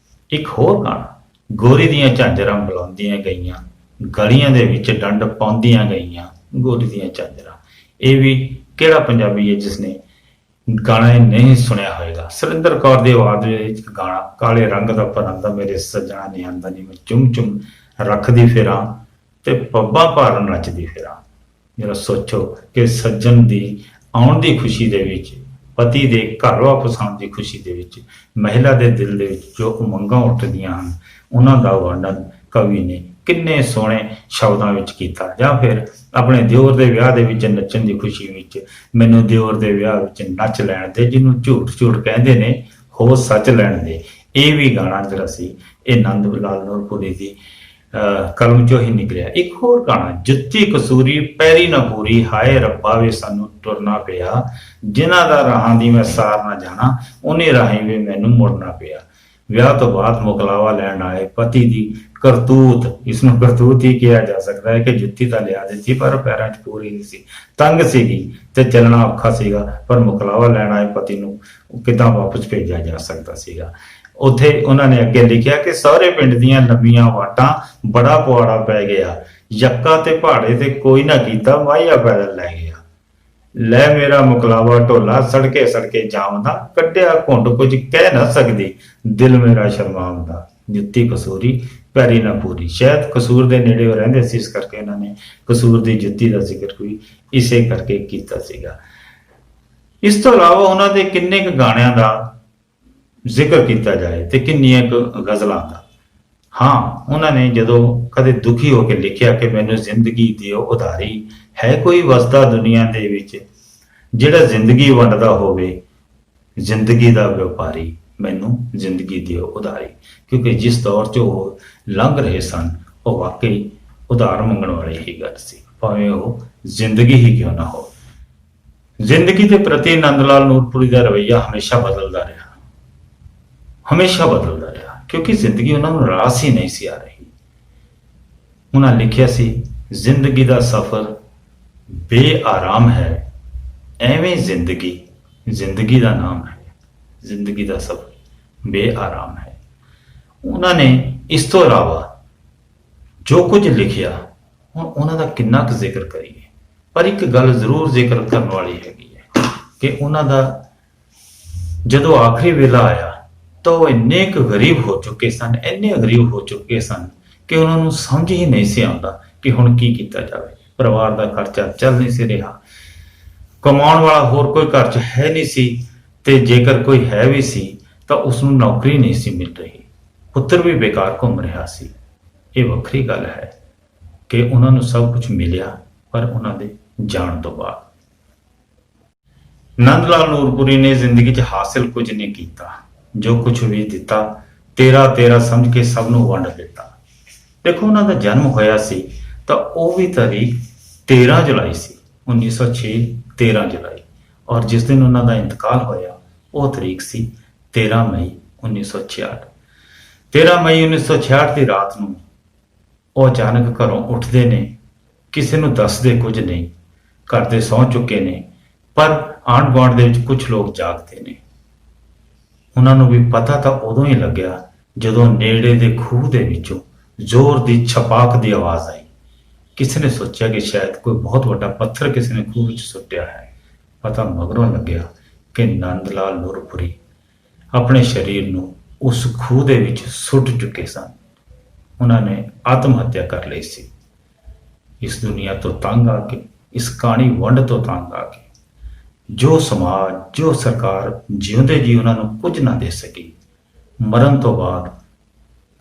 ਇੱਕ ਹੋਰ ਗਾਣਾ, ਗੋਰੀ ਦੀਆਂ ਝਾਂਜਰਾਂ ਬੁਲਾਉਂਦੀਆਂ ਗਈਆਂ, ਗਲੀਆਂ ਦੇ ਵਿੱਚ ਡੰਡ ਪਾਉਂਦੀਆਂ ਗਈਆਂ, ਗੋਰੀ ਦੀਆਂ ਝਾਂਜਰਾਂ। ਇਹ ਵੀ ਕਿਹੜਾ ਪੰਜਾਬੀ ਹੈ ਜਿਸਨੇ ਗਾਣਾ ਇਹ ਨਹੀਂ ਸੁਣਿਆ ਹੋਏਗਾ। ਸੁਰਿੰਦਰ ਕੌਰ ਦੀ ਆਵਾਜ਼ ਵਿੱਚ ਇੱਕ ਗਾਣਾ, ਕਾਲੇ ਰੰਗ ਦਾ ਪਰਾਂਦਾ ਮੇਰੇ ਸੱਜਣਾ ਨੀ ਆਂਦਾ ਨੀ, ਮੈਂ ਚੁੰਮ ਚੁੰਮ ਰੱਖਦੀ ਫਿਰਾਂ ਤੇ ਪੱਬਾਂ ਭਾਰ ਨੱਚਦੀ ਫਿਰਾਂ। ਜਰਾ ਸੋਚੋ ਕਿ ਸੱਜਣ ਦੀ ਆਉਣ ਦੀ ਖੁਸ਼ੀ ਦੇ ਵਿੱਚ, ਪਤੀ ਦੇ ਘਰ ਵਾਪਸ ਆਉਣ ਦੀ ਖੁਸ਼ੀ ਦੇ ਵਿੱਚ ਮਹਿਲਾ ਦੇ ਦਿਲ ਦੇ ਵਿੱਚ ਜੋ ਉਮੰਗਾਂ ਉੱਠਦੀਆਂ ਹਨ, ਉਹਨਾਂ ਦਾ ਵਰਣਨ ਕਵੀ ਨੇ ਕਿੰਨੇ ਸੋਹਣੇ ਸ਼ਬਦਾਂ ਵਿੱਚ ਕੀਤਾ। ਜਾਂ ਫਿਰ ਆਪਣੇ ਦਿਓਰ ਦੇ ਵਿਆਹ ਦੇ ਵਿੱਚ ਨੱਚਣ ਦੀ ਖੁਸ਼ੀ ਵਿੱਚ, ਮੈਨੂੰ ਦਿਓਰ ਦੇ ਵਿਆਹ ਵਿੱਚ ਨੱਚ ਲੈਣ ਦੇ, ਜਿਹਨੂੰ ਝੂਠ ਝੂਠ ਕਹਿੰਦੇ ਨੇ ਹੋ ਸੱਚ ਲੈਣ ਦੇ। ਇਹ ਵੀ ਗਾਣਾ ਜਿਹੜਾ ਸੀ ਇਹ ਨੰਦ ਲਾਲ ਨੂਰਪੁਰੀ ਦੀ ਕਲਮ ਚੋਂ ਹੀ ਨਿਕਲਿਆ। ਇੱਕ ਹੋਰ ਗਾਣਾ, ਜੁੱਤੀ ਕਸੂਰੀ ਪੈਰੀ ਨਾ ਪੂਰੀ, ਹਾਏ ਰੱਬਾ ਵੇ ਸਾਨੂੰ ਟੁਰਨਾ ਪਿਆ, ਜਿਨ੍ਹਾਂ ਦਾ ਰਾਹਾਂ ਦੀ ਮੈਂ ਸਾਰ ਨਾ ਜਾਣਾ, ਉਹਨੇ ਰਾਹੀਂ ਵੀ ਮੈਨੂੰ ਮੁੜਨਾ ਪਿਆ। ਵਿਆਹ ਤੋਂ ਬਾਅਦ ਮੁਕਲਾਵਾ ਲੈਣ ਆਏ ਪਤੀ ਦੀ ਕਰਤੂਤ, ਇਸਨੂੰ ਕਰਤੂਤ ਹੀ ਕਿਹਾ ਜਾ ਸਕਦਾ ਹੈ ਕਿ ਜੁੱਤੀ ਤਾਂ ਲਿਆ ਦਿੱਤੀ ਪਰ ਪੈਰਾਂ 'ਚ ਪੂਰੀ ਨਹੀਂ ਸੀ, ਤੰਗ ਸੀਗੀ ਤੇ ਚੱਲਣਾ ਔਖਾ ਸੀਗਾ, ਪਰ ਮੁਕਲਾਵਾ ਲੈਣ ਆਏ ਪਤੀ ਨੂੰ ਕਿੱਦਾਂ ਵਾਪਸ ਭੇਜਿਆ ਜਾ ਸਕਦਾ ਸੀਗਾ। ਉੱਥੇ ਉਹਨਾਂ ਨੇ ਅੱਗੇ ਲਿਖਿਆ ਕਿ ਸਹੁਰੇ ਪਿੰਡ ਦੀਆਂ ਲੰਮੀਆਂ ਵਾਟਾਂ ਬੜਾ ਪੁਆੜਾ ਪੈ ਗਿਆ, ਯੱਕਾ ਤੇ ਪਹਾੜੇ ਤੇ ਕੋਈ ਨਾ ਕੀਤਾ, ਮਾਹੀਆ ਪੈਦਲ ਲੈ ਗਿਆ। ਲੈ ਮੇਰਾ ਮੁਕਲਾਵਾ ਢੋਲਾ ਸੜਕੇ ਸੜਕੇ ਜਾਮਦਾ, ਕੱਢਿਆ ਘੁੰਡ ਕੁਝ ਕਹਿ ਨਾ ਸਕਦੀ, ਦਿਲ ਮੇਰਾ ਸ਼ਰਮਾਉਂਦਾ। ਜੁੱਤੀ ਕਸੂਰੀ ਪੈਰੀ ਨਾ ਪੂਰੀ, ਸ਼ਾਇਦ ਕਸੂਰ ਦੇ ਨੇੜੇ ਉਹ ਰਹਿੰਦੇ ਸੀ, ਇਸ ਕਰਕੇ ਇਹਨਾਂ ਨੇ ਕਸੂਰ ਦੀ ਜੁੱਤੀ ਦਾ ਜ਼ਿਕਰ ਵੀ ਇਸੇ ਕਰਕੇ ਕੀਤਾ ਸੀਗਾ। ਇਸ ਤੋਂ ਇਲਾਵਾ ਉਹਨਾਂ ਦੇ ਕਿੰਨੇ ਕੁ ਗਾਣਿਆਂ ਦਾ ਜ਼ਿਕਰ ਕੀਤਾ ਜਾਏ ਤੇ ਕਿੰਨੀਆਂ ਕੁ ਗਜ਼ਲਾਂ ਦਾ। ਹਾਂ, ਉਹਨਾਂ ਨੇ ਜਦੋਂ ਕਦੇ ਦੁਖੀ ਹੋ ਕੇ ਲਿਖਿਆ ਕਿ ਮੈਨੂੰ ਜ਼ਿੰਦਗੀ ਦਿਓ ਉਧਾਰੀ, ਹੈ ਕੋਈ ਵਸਦਾ ਦੁਨੀਆ ਦੇ ਵਿੱਚ ਜਿਹੜਾ ਜ਼ਿੰਦਗੀ ਵੰਡਦਾ ਹੋਵੇ, ਜ਼ਿੰਦਗੀ ਦਾ ਵਪਾਰੀ, ਮੈਨੂੰ ਜ਼ਿੰਦਗੀ ਦਿਓ ਉਧਾਰੀ। ਕਿਉਂਕਿ ਜਿਸ ਦੌਰ 'ਚ ਉਹ ਲੰਘ ਰਹੇ ਸਨ ਉਹ ਵਾਕਈ ਉਧਾਰ ਮੰਗਣ ਵਾਲੀ ਹੀ ਗੱਲ ਸੀ, ਭਾਵੇਂ ਉਹ ਜ਼ਿੰਦਗੀ ਹੀ ਕਿਉਂ ਨਾ ਹੋ। ਜ਼ਿੰਦਗੀ ਦੇ ਪ੍ਰਤੀ ਨੰਦ ਲਾਲ ਨੂਰਪੁਰੀ ਦਾ ਰਵੱਈਆ ਹਮੇਸ਼ਾ ਬਦਲਦਾ ਰਿਹਾ, ਹਮੇਸ਼ਾ ਬਦਲਦਾ ਰਿਹਾ, ਕਿਉਂਕਿ ਜ਼ਿੰਦਗੀ ਉਹਨਾਂ ਨੂੰ ਰਾਸ ਹੀ ਨਹੀਂ ਸੀ ਆ ਰਹੀ। ਉਹਨਾਂ ਲਿਖਿਆ ਸੀ, ਜ਼ਿੰਦਗੀ ਦਾ ਸਫ਼ਰ ਬੇਆਰਾਮ ਹੈ, ਐਵੇਂ ਜ਼ਿੰਦਗੀ ਜ਼ਿੰਦਗੀ ਦਾ ਨਾਮ ਹੈ, ਜ਼ਿੰਦਗੀ ਦਾ ਸਫ਼ਰ ਬੇਆਰਾਮ ਹੈ। ਉਹਨਾਂ ਨੇ ਇਸ ਤੋਂ ਇਲਾਵਾ ਜੋ ਕੁਝ ਲਿਖਿਆ, ਹੁਣ ਉਹਨਾਂ ਦਾ ਕਿੰਨਾ ਕੁ ਜ਼ਿਕਰ ਕਰੀਏ, ਪਰ ਇੱਕ ਗੱਲ ਜ਼ਰੂਰ ਜ਼ਿਕਰ ਕਰਨ ਵਾਲੀ ਹੈਗੀ ਹੈ ਕਿ ਉਹਨਾਂ ਦਾ ਜਦੋਂ ਆਖਰੀ ਵੇਲਾ ਆਇਆ ਤਾਂ ਉਹ ਇੰਨੇ ਕੁ ਗਰੀਬ ਹੋ ਚੁੱਕੇ ਸਨ, ਇੰਨੇ ਗਰੀਬ ਹੋ ਚੁੱਕੇ ਸਨ ਕਿ ਉਹਨਾਂ ਨੂੰ ਸਮਝ ਹੀ ਨਹੀਂ ਸੀ ਆਉਂਦਾ ਕਿ ਹੁਣ ਕੀ ਕੀਤਾ ਜਾਵੇ। ਪਰਿਵਾਰ ਦਾ ਖਰਚਾ ਚੱਲ ਨਹੀਂ ਸੀ ਰਿਹਾ, ਕਮਾਉਣ ਵਾਲਾ ਹੋਰ ਕੋਈ ਘਰ 'ਚ ਹੈ ਨਹੀਂ ਸੀ, ਤੇ ਜੇਕਰ ਕੋਈ ਹੈ ਵੀ ਸੀ ਤਾਂ ਉਸਨੂੰ ਨੌਕਰੀ ਨਹੀਂ ਸੀ ਮਿਲ ਰਹੀ, ਪੁੱਤਰ ਵੀ ਬੇਕਾਰ ਘੁੰਮ ਰਿਹਾ ਸੀ। ਇਹ ਵੱਖਰੀ ਗੱਲ ਹੈ ਕਿ ਉਹਨਾਂ ਨੂੰ ਸਭ ਕੁਝ ਮਿਲਿਆ, ਪਰ ਉਹਨਾਂ ਦੇ ਜਾਣ ਤੋਂ ਬਾਅਦ ਨੰਦ ਲਾਲ ਨੂਰਪੁਰੀ ਨੇ ਜ਼ਿੰਦਗੀ 'ਚ ਹਾਸਿਲ ਕੁਝ ਨਹੀਂ ਕੀਤਾ, ਜੋ ਕੁਝ ਵੀ ਦਿੱਤਾ ਤੇਰਾ ਤੇਰਾ ਸਮਝ ਕੇ ਸਭ ਨੂੰ ਵੰਡ ਦਿੱਤਾ। ਦੇਖੋ, ਉਹਨਾਂ ਦਾ ਜਨਮ ਹੋਇਆ ਸੀ ਤਾਂ ਉਹ ਵੀ ਤਾਰੀਖ 13 ਜੁਲਾਈ ਸੀ, 1906, 13 ਜੁਲਾਈ, ਔਰ ਜਿਸ ਦਿਨ ਉਹਨਾਂ ਦਾ ਇੰਤਕਾਲ ਹੋਇਆ ਉਹ ਤਾਰੀਖ ਸੀ 13 ਮਈ 1966। 13 ਮਈ 1966 ਦੀ ਰਾਤ ਨੂੰ ਉਹ ਅਚਾਨਕ ਘਰੋਂ ਉੱਠਦੇ ਨੇ, ਕਿਸੇ ਨੂੰ ਦੱਸਦੇ ਕੁਝ ਨਹੀਂ, ਘਰ ਦੇ ਸੌਂ ਚੁੱਕੇ ਨੇ, ਪਰ ਆਂਢ ਗੁਆਂਢ ਦੇ ਵਿੱਚ ਕੁਝ ਲੋਕ ਜਾਗਦੇ ਨੇ। ਉਹਨਾਂ ਨੂੰ ਵੀ ਪਤਾ ਤਾਂ ਉਦੋਂ ਹੀ ਲੱਗਿਆ ਜਦੋਂ ਨੇੜੇ ਦੇ ਖੂਹ ਦੇ ਵਿੱਚੋਂ ਜ਼ੋਰ ਦੀ ਛਪਾਕ ਦੀ ਆਵਾਜ਼ ਆਈ। ਕਿਸੇ ਨੇ ਸੋਚਿਆ ਕਿ ਸ਼ਾਇਦ ਕੋਈ ਬਹੁਤ ਵੱਡਾ ਪੱਥਰ ਕਿਸੇ ਨੇ ਖੂਹ ਵਿੱਚ ਸੁੱਟਿਆ ਹੈ। ਪਤਾ ਮਗਰੋਂ ਲੱਗਿਆ ਕਿ ਨੰਦ ਲਾਲ ਨੂਰਪੁਰੀ ਆਪਣੇ ਸਰੀਰ ਨੂੰ ਉਸ ਖੂਹ ਦੇ ਵਿੱਚ ਸੁੱਟ ਚੁੱਕੇ ਸਨ। ਉਹਨਾਂ ਨੇ ਆਤਮ ਹੱਤਿਆ ਕਰ ਲਈ ਸੀ। ਇਸ ਦੁਨੀਆ ਤੋਂ ਤੰਗ ਆ ਕੇ, ਇਸ ਕਾਣੀ ਵੰਡ ਤੋਂ ਤੰਗ ਆ ਕੇ, ਜੋ ਸਮਾਜ, ਜੋ ਸਰਕਾਰ ਜਿਉਂਦੇ ਜੀ ਉਹਨਾਂ ਨੂੰ ਕੁਝ ਨਾ ਦੇ ਸਕੀ, ਮਰਨ ਤੋਂ ਬਾਅਦ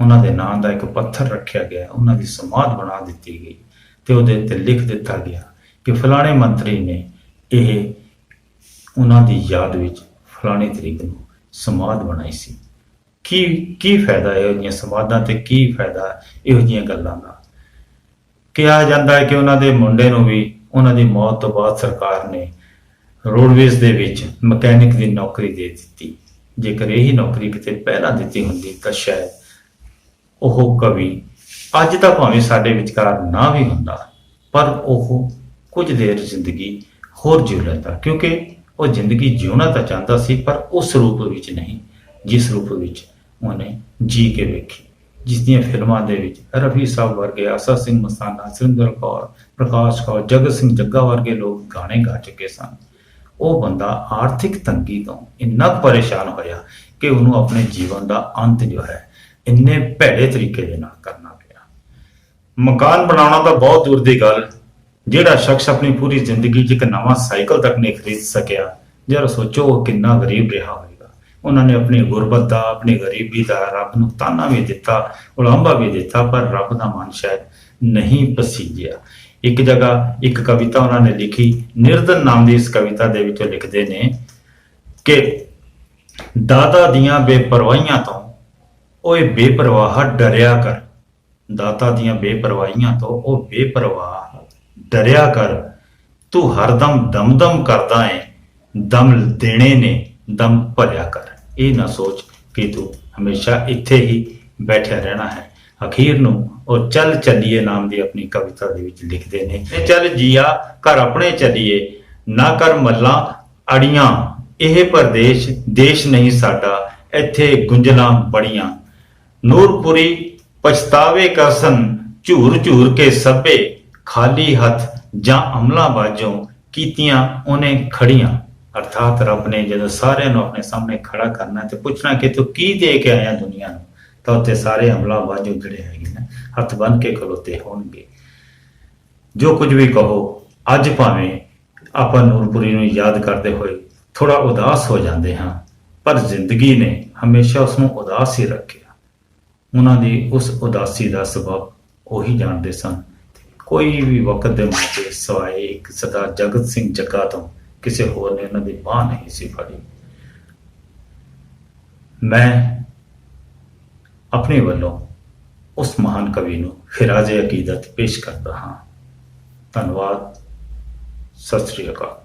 ਉਹਨਾਂ ਦੇ ਨਾਂ ਦਾ ਇੱਕ ਪੱਥਰ ਰੱਖਿਆ ਗਿਆ, ਉਹਨਾਂ ਦੀ ਸਮਾਧ ਬਣਾ ਦਿੱਤੀ ਗਈ ਤੇ ਉਹਦੇ ਉੱਤੇ ਲਿਖ ਦਿੱਤਾ ਗਿਆ ਕਿ ਫਲਾਣੇ ਮੰਤਰੀ ਨੇ ਇਹ ਉਹਨਾਂ ਦੀ ਯਾਦ ਵਿੱਚ ਫਲਾਣੀ ਤਰੀਕ ਨੂੰ ਸਮਾਧ ਬਣਾਈ ਸੀ। ਕੀ ਫਾਇਦਾ ਇਹੋ ਜਿਹੀਆਂ ਸਮਾਧਾਂ ਤੇ ਕੀ ਫਾਇਦਾ ਇਹੋ ਜਿਹੀਆਂ ਗੱਲਾਂ ਦਾ। ਕਿਹਾ ਜਾਂਦਾ ਹੈ ਕਿ ਉਹਨਾਂ ਦੇ ਮੁੰਡੇ ਨੂੰ ਵੀ ਉਹਨਾਂ ਦੀ ਮੌਤ ਤੋਂ ਬਾਅਦ ਸਰਕਾਰ ਨੇ ਰੋਡਵੇਜ਼ ਦੇ ਵਿੱਚ ਮਕੈਨਿਕ ਦੀ ਨੌਕਰੀ ਦੇ ਦਿੱਤੀ। ਜੇਕਰ ਇਹੀ ਨੌਕਰੀ ਕਿਤੇ ਪਹਿਲਾਂ ਦਿੱਤੀ ਹੁੰਦੀ ਤਾਂ ਸ਼ਾਇਦ ਉਹ ਕਵੀ ਅੱਜ ਤਾਂ ਭਾਵੇਂ ਸਾਡੇ ਵਿਚਕਾਰ ਨਾ ਵੀ ਹੁੰਦਾ, ਪਰ ਉਹ ਕੁਝ ਦੇਰ ਜ਼ਿੰਦਗੀ ਹੋਰ ਜਿਉ ਲੈਂਦਾ, ਕਿਉਂਕਿ ਉਹ ਜ਼ਿੰਦਗੀ ਜਿਉਣਾ ਤਾਂ ਚਾਹੁੰਦਾ ਸੀ, ਪਰ ਉਸ ਰੂਪ ਵਿੱਚ ਨਹੀਂ ਜਿਸ ਰੂਪ ਵਿੱਚ ਉਹਨੇ ਜੀ ਕੇ ਵੇਖੀ, ਜਿਸ ਦੀਆਂ ਫਿਲਮਾਂ ਦੇ ਵਿੱਚ ਰਫੀ ਸਾਹਿਬ ਵਰਗੇ, ਆਸਾ ਸਿੰਘ ਮਸਤਾਨਾ, ਸੁਰਿੰਦਰ ਕੌਰ, ਪ੍ਰਕਾਸ਼ ਕੌਰ, ਜਗਤ ਸਿੰਘ ਜੱਗਾ ਵਰਗੇ ਲੋਕ ਗਾਣੇ ਗਾ ਚੁੱਕੇ ਸਨ। ਉਹ ਬੰਦਾ ਆਰਥਿਕ ਤੰਗੀ ਤੋਂ ਇੰਨਾ ਪਰੇਸ਼ਾਨ ਹੋਇਆ ਕਿ ਉਹਨੂੰ ਆਪਣੇ ਜੀਵਨ ਦਾ ਅੰਤ ਜੋ ਹੈ ਇੰਨੇ ਭੈੜੇ ਤਰੀਕੇ ਦੇ ਨਾਲ ਕਰਨਾ ਪਿਆ। ਮਕਾਨ ਬਣਾਉਣਾ ਤਾਂ ਬਹੁਤ ਦੂਰ ਦੀ ਗੱਲ, ਜਿਹੜਾ ਸ਼ਖਸ ਆਪਣੀ ਪੂਰੀ ਜ਼ਿੰਦਗੀ 'ਚ ਇੱਕ ਨਵਾਂ ਸਾਈਕਲ ਤੱਕ ਨਹੀਂ ਖਰੀਦ ਸਕਿਆ, ਜਰਾ ਸੋਚੋ ਉਹ ਕਿੰਨਾ ਗਰੀਬ ਰਿਹਾ ਹੋਵੇਗਾ। ਉਹਨਾਂ ਨੇ ਆਪਣੀ ਗੁਰਬਤ ਦਾ, ਆਪਣੀ ਗਰੀਬੀ ਦਾ ਰੱਬ ਨੂੰ ਤਾਨਾ ਵੀ ਦਿੱਤਾ, ਉਲਾਂਭਾ ਵੀ ਦਿੱਤਾ, ਪਰ ਰੱਬ ਦਾ ਮਨ ਸ਼ਾਇਦ ਨਹੀਂ ਪਸੀਜਿਆ। ਇੱਕ ਜਗ੍ਹਾ ਇੱਕ ਕਵਿਤਾ ਉਹਨਾਂ ਨੇ ਲਿਖੀ, ਨਿਰਦਨ ਨਾਮ ਦੀ ਇਸ ਕਵਿਤਾ ਦੇ ਵਿੱਚੋਂ ਲਿਖਦੇ ਨੇ ਕਿ ਦਾਤਾ ਦੀਆਂ ਬੇਪਰਵਾਹੀਆਂ ਤੋਂ ਓਏ ਬੇਪਰਵਾਹ ਡਰਿਆ ਕਰ, ਦਾਤਾ ਦੀਆਂ ਬੇਪਰਵਾਹੀਆਂ ਤੋਂ ਉਹ ਬੇਪਰਵਾਹ ਡਰਿਆ ਕਰ, ਤੂੰ ਹਰਦਮ ਦਮਦਮ ਕਰਦਾ ਏ, ਦਮ ਦੇਣੇ ਨੇ ਦਮ ਭਰਿਆ ਕਰ। ਇਹ ਨਾ ਸੋਚ ਕਿ ਤੂੰ ਹਮੇਸ਼ਾ ਇੱਥੇ ਹੀ ਬੈਠਿਆ ਰਹਿਣਾ ਹੈ। ਅਖੀਰ ਨੂੰ ਉਹ ਚੱਲ ਚੱਲੀਏ ਨਾਮ ਦੀ ਆਪਣੀ ਕਵਿਤਾ ਦੇ ਵਿੱਚ ਲਿਖਦੇ ਨੇ, ਚੱਲ ਜੀਆ ਘਰ ਆਪਣੇ ਚੱਲੀਏ, ਨਾ ਕਰ ਮੱਲਾਂ ਅੜੀਆਂ, ਇਹ ਪਰਦੇਸ਼ ਦੇਸ਼ ਨਹੀਂ ਸਾਡਾ, ਇੱਥੇ ਗੁੰਝਲਾਂ ਬੜੀਆਂ। ਨੂਰਪੁਰੀ ਪਛਤਾਵੇ ਕਸਨ ਝੂਰ ਝੂਰ ਕੇ ਸਭੇ, ਖਾਲੀ ਹੱਥ ਜਾਂ ਅਮਲਾਂ ਬਾਝੋਂ ਕੀਤੀਆਂ ਉਹਨੇ ਖੜੀਆਂ। ਅਰਥਾਤ ਰੱਬ ਨੇ ਜਦੋਂ ਸਾਰਿਆਂ ਨੂੰ ਆਪਣੇ ਸਾਹਮਣੇ ਖੜਾ ਕਰਨਾ ਤੇ ਪੁੱਛਣਾ ਕਿ ਤੂੰ ਕੀ ਦੇ ਕੇ ਆਇਆ ਦੁਨੀਆ ਨੂੰ, ਤਾਂ ਉੱਥੇ ਸਾਰੇ ਅਮਲਾਂ ਬਾਝੋਂ ਜਿਹੜੇ ਹੈਗੇ ਨੇ ਹੱਥ ਬੰਨ੍ਹ ਕੇ ਖਲੋਤੇ ਹੋਣਗੇ। ਜੋ ਕੁਝ ਵੀ ਕਹੋ, ਅੱਜ ਭਾਵੇਂ ਆਪਾਂ ਨੂਰਪੁਰੀ ਨੂੰ ਯਾਦ ਕਰਦੇ ਹੋਏ ਥੋੜਾ ਉਦਾਸ ਹੋ ਜਾਂਦੇ ਹਾਂ, ਪਰ ਜ਼ਿੰਦਗੀ ਨੇ ਹਮੇਸ਼ਾ ਉਸ ਨੂੰ ਉਦਾਸ ਹੀ ਰੱਖਿਆ। ਉਹਨਾਂ ਦੀ ਉਸ ਉਦਾਸੀ ਦਾ ਸਬਬ ਉਹੀ ਜਾਣਦੇ ਸਨ। ਕੋਈ ਵੀ ਵਕਤ ਦੇ ਮੌਕੇ ਸਿਵਾਏ ਇੱਕ ਸਰਦਾਰ ਜਗਤ ਸਿੰਘ ਜੱਗਾ ਤੋਂ ਕਿਸੇ ਹੋਰ ਨੇ ਉਹਨਾਂ ਦੀ ਬਾਂਹ ਨਹੀਂ ਸੀ ਫੜੀ। ਮੈਂ ਆਪਣੇ ਵੱਲੋਂ ਉਸ ਮਹਾਨ ਕਵੀ ਨੂੰ ਖਿਰਾਜ਼ੇ ਅਕੀਦਤ ਪੇਸ਼ ਕਰਦਾ ਹਾਂ। ਧੰਨਵਾਦ। ਸਤਿ ਸ੍ਰੀ ਅਕਾਲ।